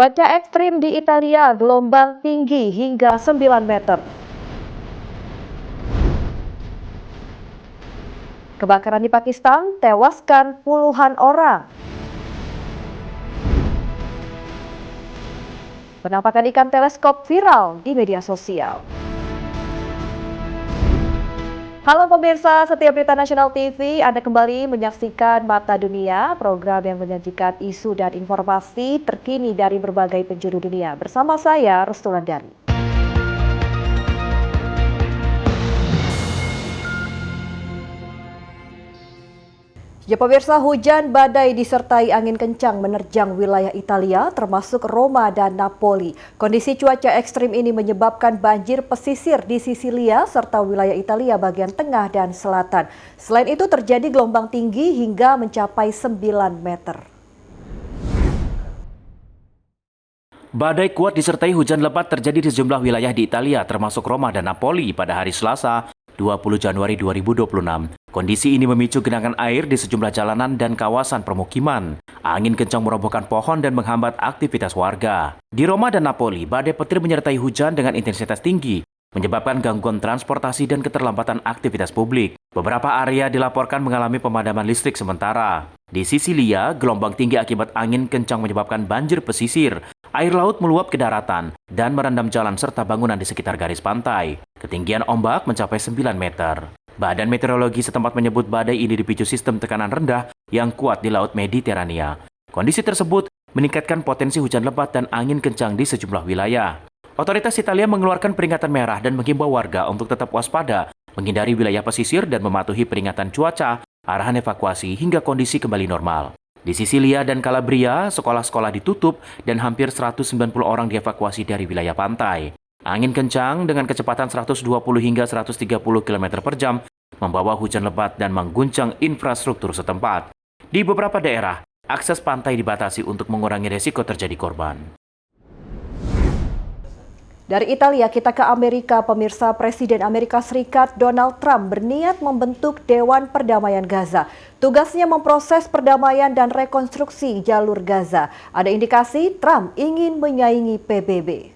Cuaca ekstrim di Italia, gelombang tinggi hingga 9 meter. Kebakaran di Pakistan tewaskan puluhan orang. Penampakan ikan teleskop viral di media sosial. Halo pemirsa setiap Berita Nasional TV, Anda kembali menyaksikan Mata Dunia, program yang menyajikan isu dan informasi terkini dari berbagai penjuru dunia. Bersama saya, Restulandari. Ya pemirsa, hujan badai disertai angin kencang menerjang wilayah Italia termasuk Roma dan Napoli. Kondisi cuaca ekstrim ini menyebabkan banjir pesisir di Sisilia serta wilayah Italia bagian tengah dan selatan. Selain itu terjadi gelombang tinggi hingga mencapai 9 meter. Badai kuat disertai hujan lebat terjadi di sejumlah wilayah di Italia termasuk Roma dan Napoli pada hari Selasa, 20 Januari 2026. Kondisi ini memicu genangan air di sejumlah jalanan dan kawasan permukiman. Angin kencang merobohkan pohon dan menghambat aktivitas warga. Di Roma dan Napoli, badai petir menyertai hujan dengan intensitas tinggi, menyebabkan gangguan transportasi dan keterlambatan aktivitas publik. Beberapa area dilaporkan mengalami pemadaman listrik sementara. Di Sisilia, gelombang tinggi akibat angin kencang menyebabkan banjir pesisir. Air laut meluap ke daratan dan merendam jalan serta bangunan di sekitar garis pantai. Ketinggian ombak mencapai 9 meter. Badan Meteorologi setempat menyebut badai ini dipicu sistem tekanan rendah yang kuat di Laut Mediterania. Kondisi tersebut meningkatkan potensi hujan lebat dan angin kencang di sejumlah wilayah. Otoritas Italia mengeluarkan peringatan merah dan menghimbau warga untuk tetap waspada, menghindari wilayah pesisir dan mematuhi peringatan cuaca, arahan evakuasi hingga kondisi kembali normal. Di Sisilia dan Calabria, sekolah-sekolah ditutup dan hampir 190 orang dievakuasi dari wilayah pantai. Angin kencang dengan kecepatan 120 hingga 130 km per jam membawa hujan lebat dan mengguncang infrastruktur setempat. Di beberapa daerah, akses pantai dibatasi untuk mengurangi resiko terjadi korban. Dari Italia kita ke Amerika, pemirsa. Presiden Amerika Serikat Donald Trump berniat membentuk Dewan Perdamaian Gaza. Tugasnya memproses perdamaian dan rekonstruksi jalur Gaza. Ada indikasi Trump ingin menyaingi PBB.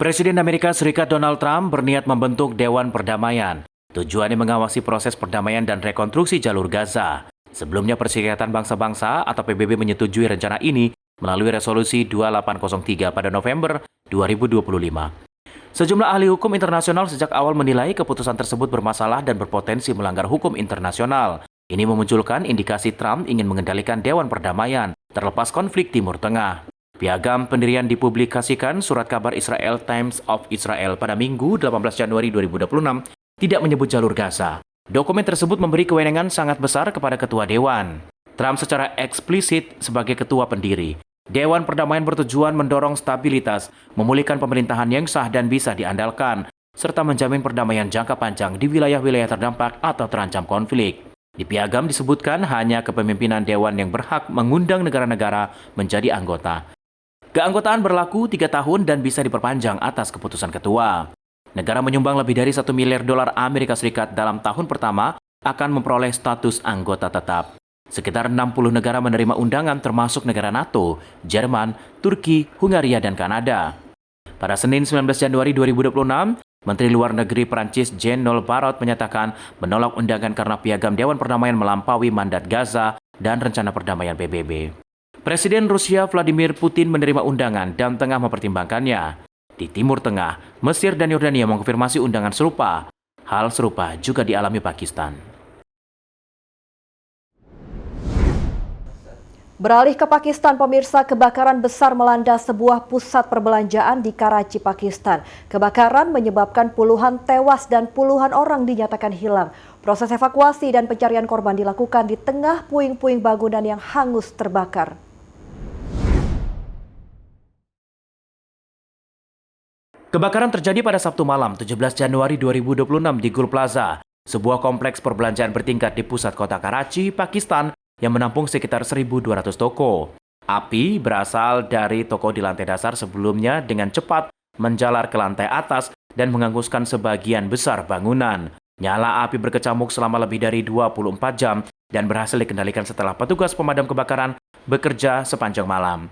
Presiden Amerika Serikat Donald Trump berniat membentuk Dewan Perdamaian. Tujuannya mengawasi proses perdamaian dan rekonstruksi jalur Gaza. Sebelumnya Perserikatan Bangsa-Bangsa atau PBB menyetujui rencana ini melalui resolusi 2803 pada November 2025. Sejumlah ahli hukum internasional sejak awal menilai keputusan tersebut bermasalah dan berpotensi melanggar hukum internasional. Ini memunculkan indikasi Trump ingin mengendalikan Dewan Perdamaian terlepas konflik Timur Tengah. Piagam pendirian dipublikasikan surat kabar Israel Times of Israel pada Minggu 18 Januari 2026 tidak menyebut jalur Gaza. Dokumen tersebut memberi kewenangan sangat besar kepada Ketua Dewan. Trump secara eksplisit sebagai Ketua Pendiri. Dewan Perdamaian bertujuan mendorong stabilitas, memulihkan pemerintahan yang sah dan bisa diandalkan, serta menjamin perdamaian jangka panjang di wilayah-wilayah terdampak atau terancam konflik. Di piagam disebutkan hanya kepemimpinan Dewan yang berhak mengundang negara-negara menjadi anggota. Keanggotaan berlaku 3 tahun dan bisa diperpanjang atas keputusan ketua. Negara menyumbang lebih dari $1 miliar Amerika Serikat dalam tahun pertama akan memperoleh status anggota tetap. Sekitar 60 negara menerima undangan termasuk negara NATO, Jerman, Turki, Hungaria, dan Kanada. Pada Senin 19 Januari 2026, Menteri Luar Negeri Prancis Jean-Noël Barrot menyatakan menolak undangan karena piagam Dewan Perdamaian melampaui mandat Gaza dan rencana perdamaian PBB. Presiden Rusia Vladimir Putin menerima undangan dan tengah mempertimbangkannya. Di Timur Tengah, Mesir dan Yordania mengkonfirmasi undangan serupa. Hal serupa juga dialami Pakistan. Beralih ke Pakistan, pemirsa, kebakaran besar melanda sebuah pusat perbelanjaan di Karachi, Pakistan. Kebakaran menyebabkan puluhan tewas dan puluhan orang dinyatakan hilang. Proses evakuasi dan pencarian korban dilakukan di tengah puing-puing bangunan yang hangus terbakar. Kebakaran terjadi pada Sabtu malam 17 Januari 2026 di Gul Plaza, sebuah kompleks perbelanjaan bertingkat di pusat kota Karachi, Pakistan yang menampung sekitar 1.200 toko. Api berasal dari toko di lantai dasar sebelumnya dengan cepat menjalar ke lantai atas dan menghanguskan sebagian besar bangunan. Nyala api berkecamuk selama lebih dari 24 jam dan berhasil dikendalikan setelah petugas pemadam kebakaran bekerja sepanjang malam.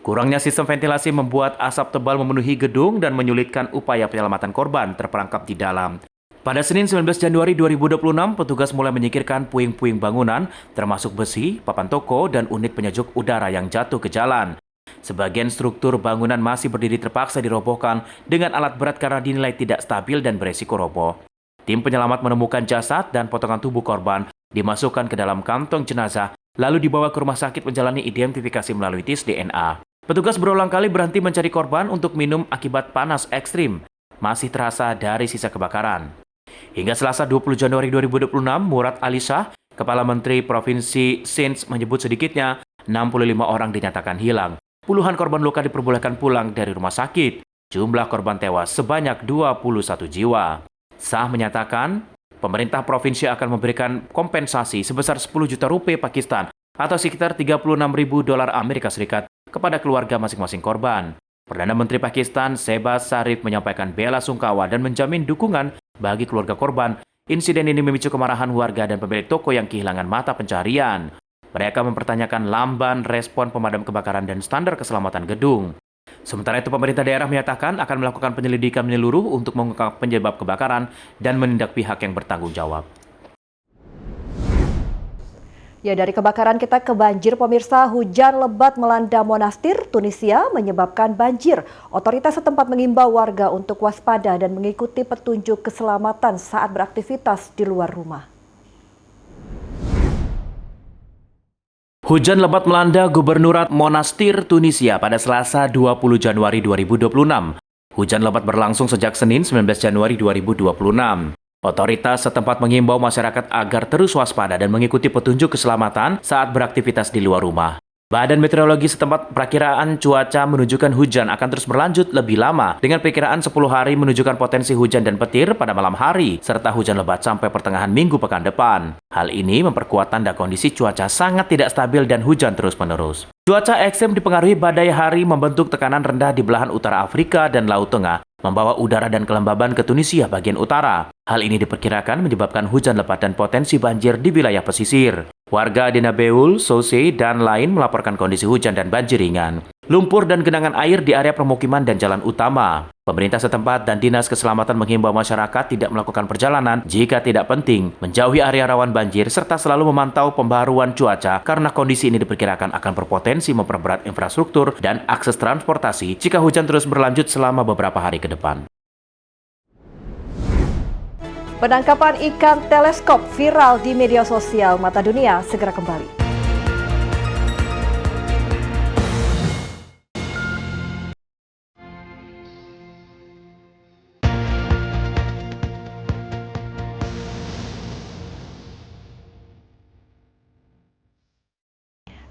Kurangnya sistem ventilasi membuat asap tebal memenuhi gedung dan menyulitkan upaya penyelamatan korban terperangkap di dalam. Pada Senin 19 Januari 2026, petugas mulai menyingkirkan puing-puing bangunan, termasuk besi, papan toko, dan unit penyejuk udara yang jatuh ke jalan. Sebagian struktur bangunan masih berdiri terpaksa dirobohkan dengan alat berat karena dinilai tidak stabil dan beresiko roboh. Tim penyelamat menemukan jasad dan potongan tubuh korban dimasukkan ke dalam kantong jenazah, lalu dibawa ke rumah sakit menjalani identifikasi melalui tes DNA. Petugas berulang kali berhenti mencari korban untuk minum akibat panas ekstrim. Masih terasa dari sisa kebakaran. Hingga Selasa 20 Januari 2026, Murad Alisah, Kepala Menteri Provinsi Sindh menyebut sedikitnya 65 orang dinyatakan hilang. Puluhan korban luka diperbolehkan pulang dari rumah sakit. Jumlah korban tewas sebanyak 21 jiwa. Sah menyatakan, pemerintah provinsi akan memberikan kompensasi sebesar 10 juta rupiah Pakistan atau sekitar 36.000 dolar Amerika Serikat kepada keluarga masing-masing korban. Perdana Menteri Pakistan Shehbaz Sharif menyampaikan bela sungkawa dan menjamin dukungan bagi keluarga korban. Insiden ini memicu kemarahan warga dan pemilik toko yang kehilangan mata pencaharian. Mereka mempertanyakan lamban respon pemadam kebakaran dan standar keselamatan gedung. Sementara itu, pemerintah daerah menyatakan akan melakukan penyelidikan menyeluruh untuk mengungkap penyebab kebakaran dan menindak pihak yang bertanggung jawab. Ya, dari kebakaran kita ke banjir, pemirsa. Hujan lebat melanda Monastir, Tunisia menyebabkan banjir. Otoritas setempat mengimbau warga untuk waspada dan mengikuti petunjuk keselamatan saat beraktivitas di luar rumah. Hujan lebat melanda Gubernurat Monastir, Tunisia pada Selasa 20 Januari 2026. Hujan lebat berlangsung sejak Senin 19 Januari 2026. Otoritas setempat mengimbau masyarakat agar terus waspada dan mengikuti petunjuk keselamatan saat beraktivitas di luar rumah. Badan Meteorologi setempat perakiraan cuaca menunjukkan hujan akan terus berlanjut lebih lama dengan perkiraan 10 hari menunjukkan potensi hujan dan petir pada malam hari serta hujan lebat sampai pertengahan minggu pekan depan. Hal ini memperkuat tanda kondisi cuaca sangat tidak stabil dan hujan terus-menerus. Cuaca ekstrem dipengaruhi badai hari membentuk tekanan rendah di belahan utara Afrika dan Laut Tengah, membawa udara dan kelembaban ke Tunisia bagian utara. Hal ini diperkirakan menyebabkan hujan lebat dan potensi banjir di wilayah pesisir. Warga di Nabeul, Sousse, dan lain melaporkan kondisi hujan dan banjir ringan. Lumpur dan genangan air di area permukiman dan jalan utama. Pemerintah setempat dan Dinas Keselamatan menghimbau masyarakat tidak melakukan perjalanan jika tidak penting, menjauhi area rawan banjir, serta selalu memantau pembaruan cuaca karena kondisi ini diperkirakan akan berpotensi memperberat infrastruktur dan akses transportasi jika hujan terus berlanjut selama beberapa hari ke depan. Penangkapan ikan teleskop viral di media sosial. Mata Dunia segera kembali.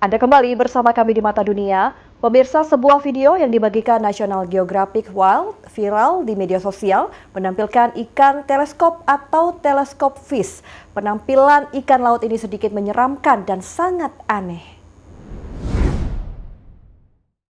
Anda kembali bersama kami di Mata Dunia. Pemirsa, sebuah video yang dibagikan National Geographic Wild viral di media sosial menampilkan ikan teleskop atau teleskop fish. Penampilan ikan laut ini sedikit menyeramkan dan sangat aneh.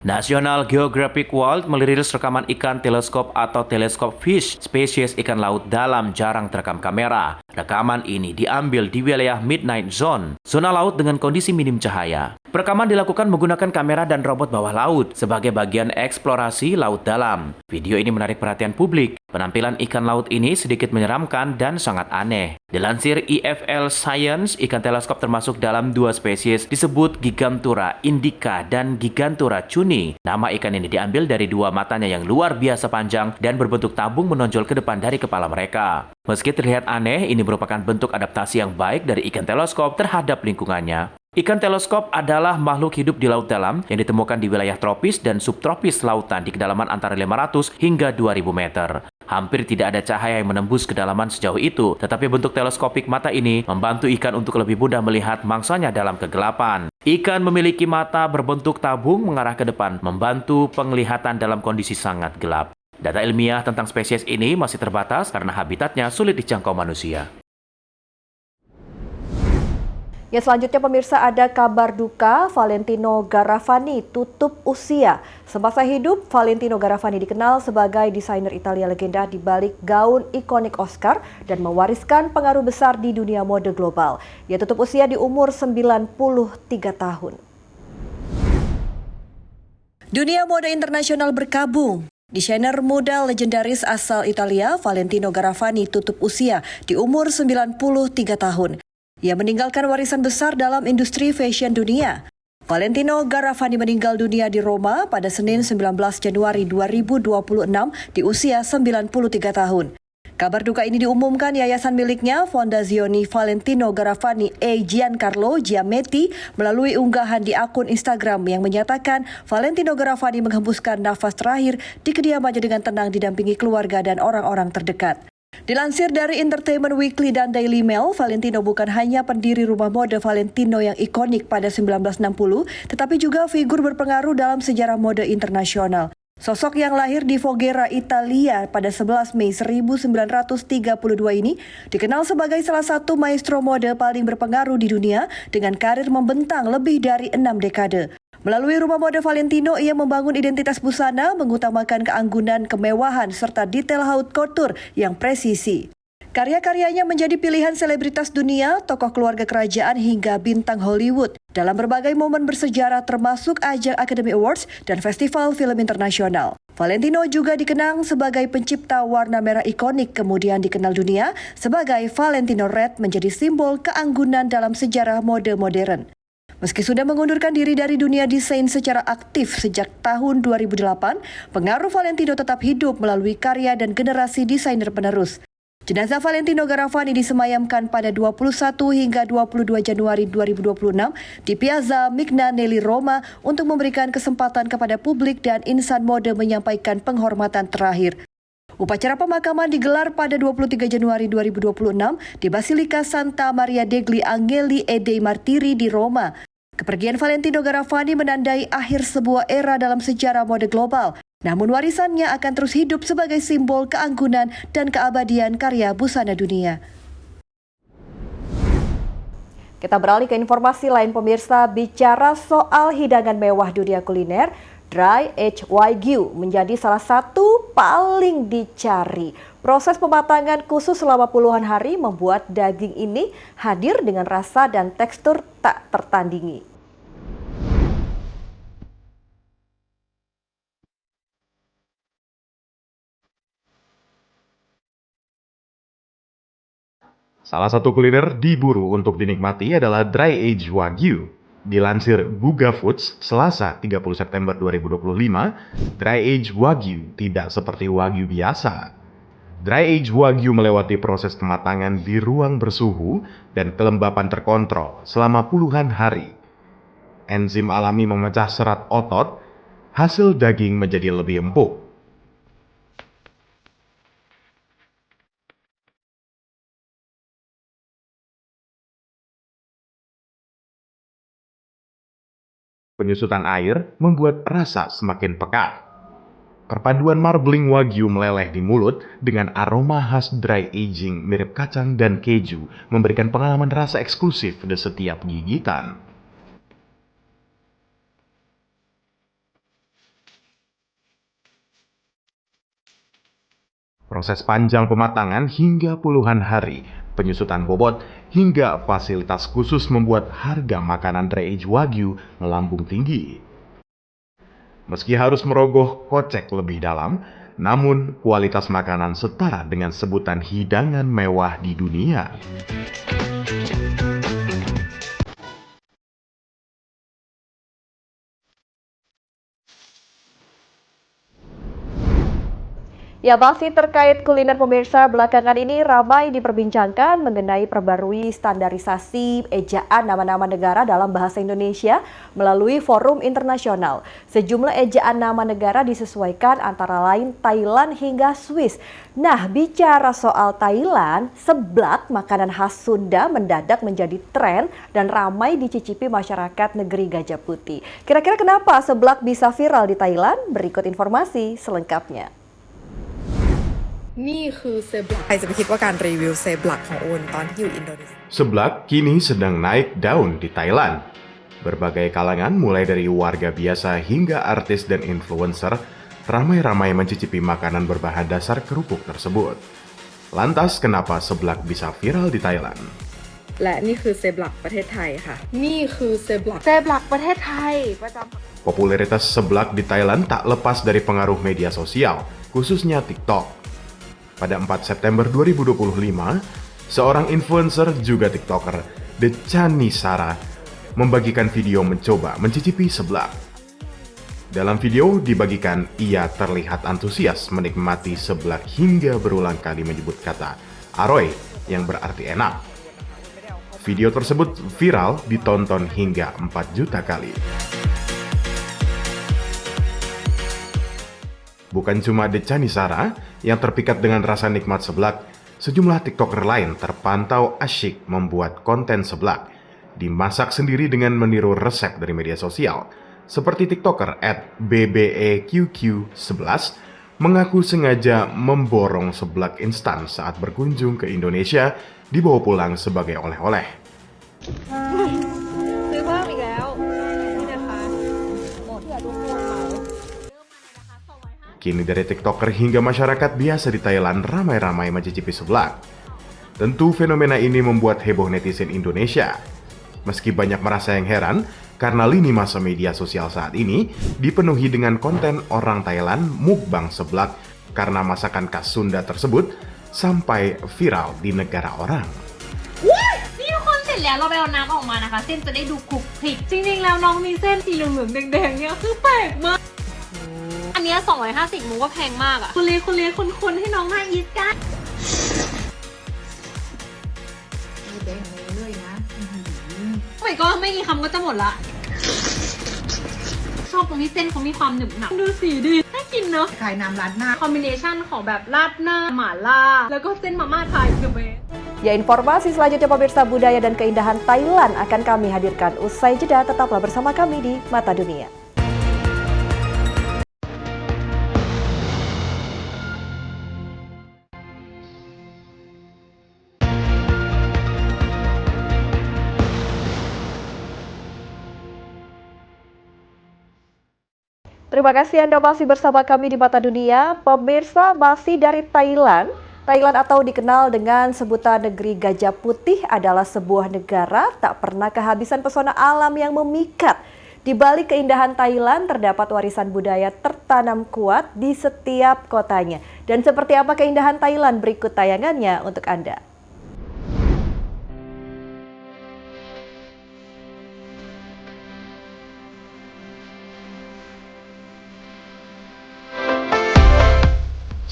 National Geographic Wild merilis rekaman ikan teleskop atau teleskop fish, spesies ikan laut dalam jarang terekam kamera. Rekaman ini diambil di wilayah Midnight Zone, zona laut dengan kondisi minim cahaya. Perekaman dilakukan menggunakan kamera dan robot bawah laut sebagai bagian eksplorasi laut dalam. Video ini menarik perhatian publik. Penampilan ikan laut ini sedikit menyeramkan dan sangat aneh. Dilansir EFL Science, ikan teleskop termasuk dalam dua spesies disebut Gigantura indica dan Gigantura cuni. Nama ikan ini diambil dari dua matanya yang luar biasa panjang dan berbentuk tabung menonjol ke depan dari kepala mereka. Meski terlihat aneh, ini merupakan bentuk adaptasi yang baik dari ikan teleskop terhadap lingkungannya. Ikan teleskop adalah makhluk hidup di laut dalam yang ditemukan di wilayah tropis dan subtropis lautan di kedalaman antara 500 hingga 2000 meter. Hampir tidak ada cahaya yang menembus kedalaman sejauh itu, tetapi bentuk teleskopik mata ini membantu ikan untuk lebih mudah melihat mangsanya dalam kegelapan. Ikan memiliki mata berbentuk tabung mengarah ke depan, membantu penglihatan dalam kondisi sangat gelap. Data ilmiah tentang spesies ini masih terbatas karena habitatnya sulit dijangkau manusia. Ya, selanjutnya pemirsa, ada kabar duka. Valentino Garavani tutup usia. Semasa hidup, Valentino Garavani dikenal sebagai desainer Italia legenda di balik gaun ikonik Oscar dan mewariskan pengaruh besar di dunia mode global. Ia tutup usia di umur 93 tahun. Dunia mode internasional berkabung. Desainer muda legendaris asal Italia, Valentino Garavani tutup usia di umur 93 tahun. Ia meninggalkan warisan besar dalam industri fashion dunia. Valentino Garavani meninggal dunia di Roma pada Senin 19 Januari 2026 di usia 93 tahun. Kabar duka ini diumumkan yayasan miliknya, Fondazione Valentino Garavani e Giancarlo Giametti, melalui unggahan di akun Instagram yang menyatakan Valentino Garavani menghembuskan nafas terakhir di kediamannya dengan tenang didampingi keluarga dan orang-orang terdekat. Dilansir dari Entertainment Weekly dan Daily Mail, Valentino bukan hanya pendiri rumah mode Valentino yang ikonik pada 1960, tetapi juga figur berpengaruh dalam sejarah mode internasional. Sosok yang lahir di Voghera, Italia pada 11 Mei 1932 ini dikenal sebagai salah satu maestro mode paling berpengaruh di dunia dengan karir membentang lebih dari 6 dekade. Melalui rumah mode Valentino, ia membangun identitas busana, mengutamakan keanggunan, kemewahan, serta detail haute couture yang presisi. Karya-karyanya menjadi pilihan selebritas dunia, tokoh keluarga kerajaan hingga bintang Hollywood dalam berbagai momen bersejarah termasuk ajang Academy Awards dan Festival Film Internasional. Valentino juga dikenang sebagai pencipta warna merah ikonik, kemudian dikenal dunia sebagai Valentino Red, menjadi simbol keanggunan dalam sejarah mode modern. Meski sudah mengundurkan diri dari dunia desain secara aktif sejak tahun 2008, pengaruh Valentino tetap hidup melalui karya dan generasi desainer penerus. Jenazah Valentino Garavani disemayamkan pada 21 hingga 22 Januari 2026 di Piazza Mignanelli, Roma untuk memberikan kesempatan kepada publik dan insan mode menyampaikan penghormatan terakhir. Upacara pemakaman digelar pada 23 Januari 2026 di Basilika Santa Maria degli Angeli e dei Martiri di Roma. Kepergian Valentino Garavani menandai akhir sebuah era dalam sejarah mode global. Namun warisannya akan terus hidup sebagai simbol keanggunan dan keabadian karya busana dunia. Kita beralih ke informasi lain pemirsa, bicara soal hidangan mewah dunia kuliner, Dry Aged Wagyu menjadi salah satu paling dicari. Proses pematangan khusus selama puluhan hari membuat daging ini hadir dengan rasa dan tekstur tak tertandingi. Salah satu kuliner diburu untuk dinikmati adalah Dry Aged Wagyu. Dilansir Guga Foods, Selasa 30 September 2025, Dry Aged Wagyu tidak seperti Wagyu biasa. Dry Aged Wagyu melewati proses kematangan di ruang bersuhu dan kelembapan terkontrol selama puluhan hari. Enzim alami memecah serat otot, hasil daging menjadi lebih empuk. Penyusutan air membuat rasa semakin pekat. Perpaduan marbling wagyu meleleh di mulut dengan aroma khas dry aging mirip kacang dan keju memberikan pengalaman rasa eksklusif di setiap gigitan. Proses panjang pematangan hingga puluhan hari, penyusutan bobot, hingga fasilitas khusus membuat harga makanan Dry Aged Wagyu melambung tinggi. Meski harus merogoh kocek lebih dalam, namun kualitas makanan setara dengan sebutan hidangan mewah di dunia. Ya, masih terkait kuliner pemirsa, belakangan ini ramai diperbincangkan mengenai perbarui standarisasi ejaan nama-nama negara dalam bahasa Indonesia melalui forum internasional. Sejumlah ejaan nama negara disesuaikan antara lain Thailand hingga Swiss. Nah, bicara soal Thailand, seblak makanan khas Sunda mendadak menjadi tren dan ramai dicicipi masyarakat negeri Gajah Putih. Kira-kira kenapa seblak bisa viral di Thailand? Berikut informasi selengkapnya. นี่คือเซบลักใครจะไปคิดว่าการรีวิวเซบลักของโอนตอนที่อยู่อินโดนีเซีย Seblak kini sedang naik daun di Thailand. Berbagai kalangan mulai dari warga biasa hingga artis dan influencer ramai-ramai mencicipi makanan berbahan dasar kerupuk tersebut. Lantas kenapa seblak bisa viral di Thailand? และนี่คือเซบลักประเทศไทยค่ะ นี่คือเซบลักประเทศไทยประจำ Popularitas seblak di Thailand tak lepas dari pengaruh media sosial, khususnya TikTok. Pada 4 September 2025, seorang influencer juga TikToker, Dechani Sara, membagikan video mencoba mencicipi seblak. Dalam video dibagikan, ia terlihat antusias menikmati seblak hingga berulang kali menyebut kata aroy yang berarti enak. Video tersebut viral ditonton hingga 4 juta kali. Bukan cuma Dechani Sara yang terpikat dengan rasa nikmat seblak, sejumlah TikToker lain terpantau asyik membuat konten seblak, dimasak sendiri dengan meniru resep dari media sosial. Seperti TikToker @bbeqq11 mengaku sengaja memborong seblak instan saat berkunjung ke Indonesia dibawa pulang sebagai oleh-oleh. ซื้อเพิ่มอีกแล้วนี่นะคะหมดเพื่อทุกคนเหมา Kini dari TikToker hingga masyarakat biasa di Thailand ramai-ramai mencicipi seblak. Tentu fenomena ini membuat heboh netizen Indonesia. Meski banyak merasa yang heran, karena lini masa media sosial saat ini dipenuhi dengan konten orang Thailand mukbang seblak karena masakan khas Sunda tersebut sampai viral di negara orang. นี่ทุกคนเสร็จแล้วเราไปเอาน้ำออกมานะคะเส้นจะได้ดูคลุกคลิกจริงๆแล้วน้องมีเส้นสีเหลืองๆแดงๆเนี่ยคือแปลกมากอันเนี้ย250มูก็แพงมากอะคนเลี้ยงคนให้น้องหน้าอีสกันแดงเลยนะโอ้ยก็ไม่กี่คำก็จะหมดละชอบตรงที่เส้นเขามีความหนึบหนับดูสีดีน่ากินเนอะ ขายน้ำร้านหน้า คอมบิเนชันของแบบราดหน้าหม่าล่าแล้วก็เส้นมาม่าไทยคือเบส Ya, informasi selanjutnya pemirsa budaya dan keindahan Thailand akan kami hadirkan usai jeda. Tetaplah bersama kami di Mata Dunia. Terima kasih Anda masih bersama kami di Mata Dunia. Pemirsa, masih dari Thailand. Thailand atau dikenal dengan sebutan negeri gajah putih adalah sebuah negara tak pernah kehabisan pesona alam yang memikat. Di balik keindahan Thailand terdapat warisan budaya tertanam kuat di setiap kotanya. Dan seperti apa keindahan Thailand, berikut tayangannya untuk Anda.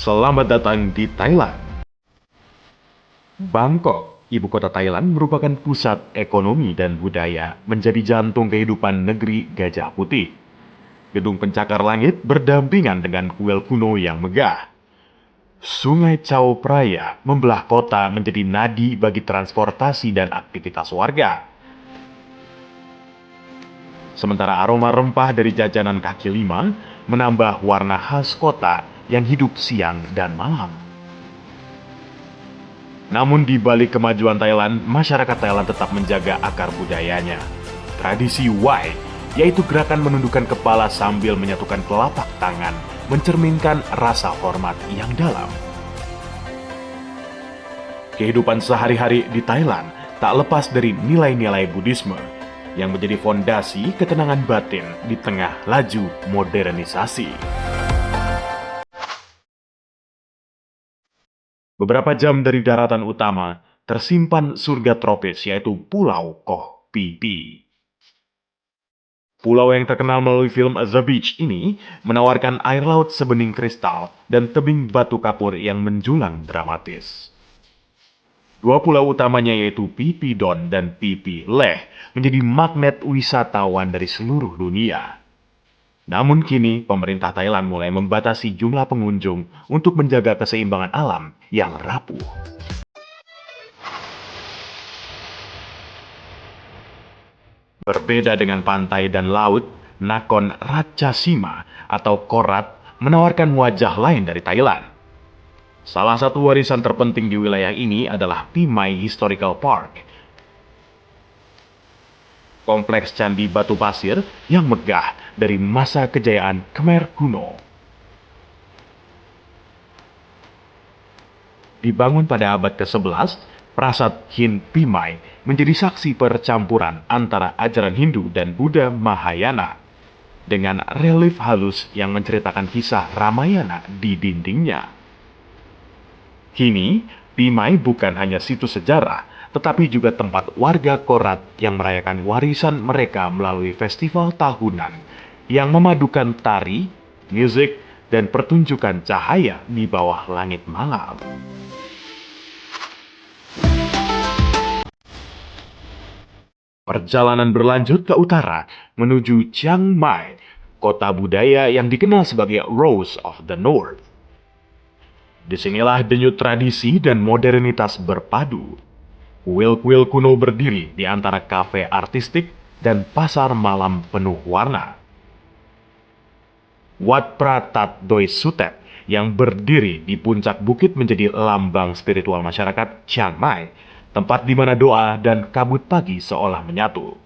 Selamat datang di Thailand. Bangkok, ibu kota Thailand, merupakan pusat ekonomi dan budaya, menjadi jantung kehidupan negeri gajah putih. Gedung pencakar langit berdampingan dengan kuil kuno yang megah. Sungai Chao Phraya membelah kota menjadi nadi bagi transportasi dan aktivitas warga. Sementara aroma rempah dari jajanan kaki lima menambah warna khas kota yang hidup siang dan malam. Namun di balik kemajuan Thailand, masyarakat Thailand tetap menjaga akar budayanya. Tradisi Wai, yaitu gerakan menundukkan kepala sambil menyatukan telapak tangan, mencerminkan rasa hormat yang dalam. Kehidupan sehari-hari di Thailand tak lepas dari nilai-nilai Buddhisme yang menjadi fondasi ketenangan batin di tengah laju modernisasi. Beberapa jam dari daratan utama, tersimpan surga tropis yaitu Pulau Koh Phi Phi. Pulau yang terkenal melalui film The Beach ini menawarkan air laut sebening kristal dan tebing batu kapur yang menjulang dramatis. Dua pulau utamanya yaitu Phi Phi Don dan Phi Phi Leh menjadi magnet wisatawan dari seluruh dunia. Namun kini, pemerintah Thailand mulai membatasi jumlah pengunjung untuk menjaga keseimbangan alam yang rapuh. Berbeda dengan pantai dan laut, Nakhon Ratchasima atau Korat menawarkan wajah lain dari Thailand. Salah satu warisan terpenting di wilayah ini adalah Phi Mai Historical Park. Kompleks candi batu pasir yang megah dari masa kejayaan Khmer kuno. Dibangun pada abad ke-11, Prasat Hin Phi Mai menjadi saksi percampuran antara ajaran Hindu dan Buddha Mahayana dengan relief halus yang menceritakan kisah Ramayana di dindingnya. Kini, Pimai bukan hanya situs sejarah, tetapi juga tempat warga Korat yang merayakan warisan mereka melalui festival tahunan yang memadukan tari, musik, dan pertunjukan cahaya di bawah langit malam. Perjalanan berlanjut ke utara menuju Chiang Mai, kota budaya yang dikenal sebagai Rose of the North. Disinilah denyut tradisi dan modernitas berpadu. Kuil-kuil kuno berdiri di antara kafe artistik dan pasar malam penuh warna. Wat Phra Tat Doi Suthep yang berdiri di puncak bukit menjadi lambang spiritual masyarakat Chiang Mai, tempat di mana doa dan kabut pagi seolah menyatu.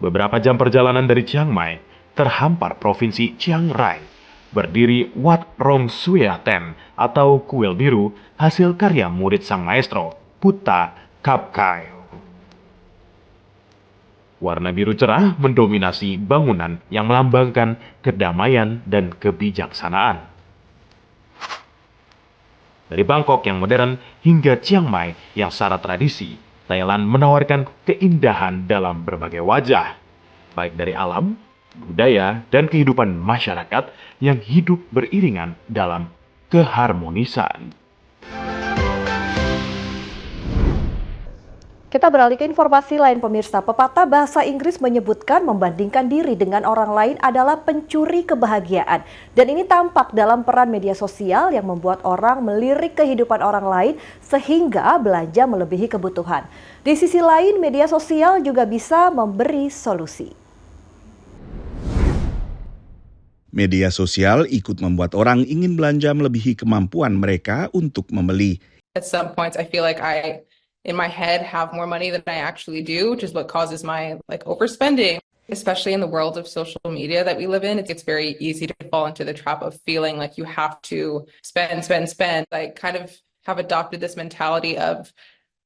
Beberapa jam perjalanan dari Chiang Mai, terhampar provinsi Chiang Rai, berdiri Wat Rong Suya Ten atau kuil biru hasil karya murid sang maestro, Putta Kap Kai. Warna biru cerah mendominasi bangunan yang melambangkan kedamaian dan kebijaksanaan. Dari Bangkok yang modern hingga Chiang Mai yang syarat tradisi, Thailand menawarkan keindahan dalam berbagai wajah, baik dari alam, budaya, dan kehidupan masyarakat yang hidup beriringan dalam keharmonisan. Kita beralih ke informasi lain pemirsa. Pepatah bahasa Inggris menyebutkan membandingkan diri dengan orang lain adalah pencuri kebahagiaan. Dan ini tampak dalam peran media sosial yang membuat orang melirik kehidupan orang lain sehingga belanja melebihi kebutuhan. Di sisi lain, media sosial juga bisa memberi solusi. Media sosial ikut membuat orang ingin belanja melebihi kemampuan mereka untuk membeli. At some points, I feel like in my head, have more money than I actually do, which is what causes my overspending. Especially in the world of social media that we live in, it's very easy to fall into the trap of feeling like you have to spend. I kind of have adopted this mentality of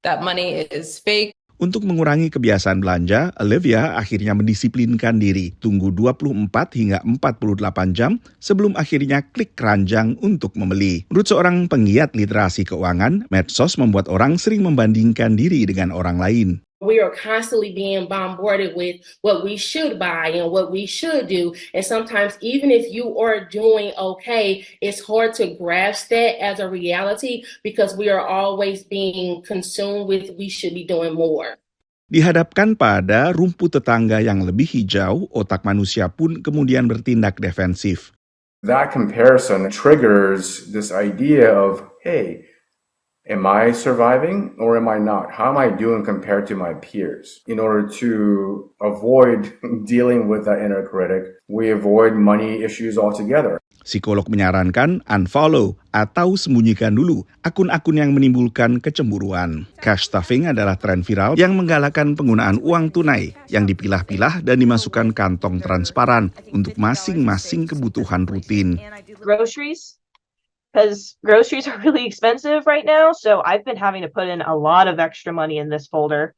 that money is fake. Untuk mengurangi kebiasaan belanja, Olivia akhirnya mendisiplinkan diri, tunggu 24 hingga 48 jam sebelum akhirnya klik keranjang untuk membeli. Menurut seorang penggiat literasi keuangan, medsos membuat orang sering membandingkan diri dengan orang lain. We are constantly being bombarded with what we should buy and what we should do. And sometimes even if you are doing okay, it's hard to grasp that as a reality because we are always being consumed with we should be doing more. Dihadapkan pada rumput tetangga yang lebih hijau, otak manusia pun kemudian bertindak defensif. That comparison triggers this idea of, hey, am I surviving or am I not? How am I doing compared to my peers? In order to avoid dealing with that inner critic, we avoid money issues altogether. Psikolog menyarankan unfollow atau sembunyikan dulu akun-akun yang menimbulkan kecemburuan. Cash stuffing adalah tren viral yang menggalakkan penggunaan uang tunai yang dipilah-pilah dan dimasukkan kantong transparan untuk masing-masing kebutuhan rutin. Groceries. Because groceries are really expensive right now, so I've been having to put in a lot of extra money in this folder.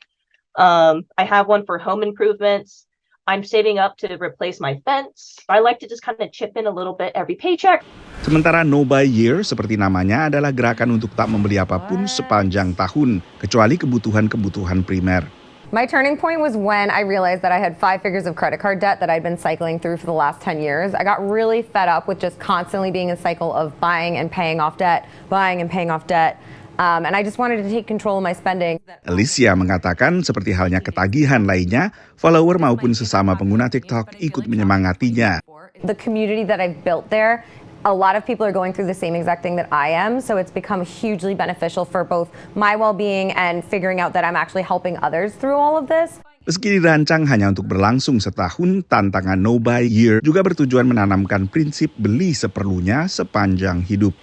I have one for home improvements. I'm saving up to replace my fence. I like to just kind of chip in a little bit every paycheck. Sementara No Buy Year seperti namanya adalah gerakan untuk tak membeli apapun sepanjang tahun, kecuali kebutuhan-kebutuhan primer. My turning point was when I realized that I had 5 figures of credit card debt that I'd been cycling through for the last 10 years. I got really fed up with just constantly being in a cycle of buying and paying off debt, buying and paying off debt. And I just wanted to take control of my spending. Alicia mengatakan seperti halnya ketagihan lainnya, follower maupun sesama pengguna TikTok ikut menyemangatinya. The community that I've built there, a lot of people are going through the same exact thing that I am, so it's become hugely beneficial for both my well-being and figuring out that I'm actually helping others through all of this. Meski dirancang hanya untuk berlangsung setahun, tantangan No Buy Year juga bertujuan menanamkan prinsip beli seperlunya sepanjang hidup.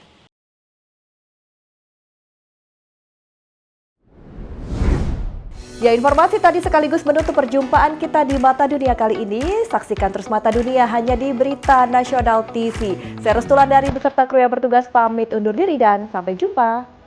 Ya, informasi tadi sekaligus menutup perjumpaan kita di Mata Dunia kali ini. Saksikan terus Mata Dunia hanya di Berita Nasional TV. Saya Restulandari beserta kru yang bertugas pamit undur diri dan sampai jumpa.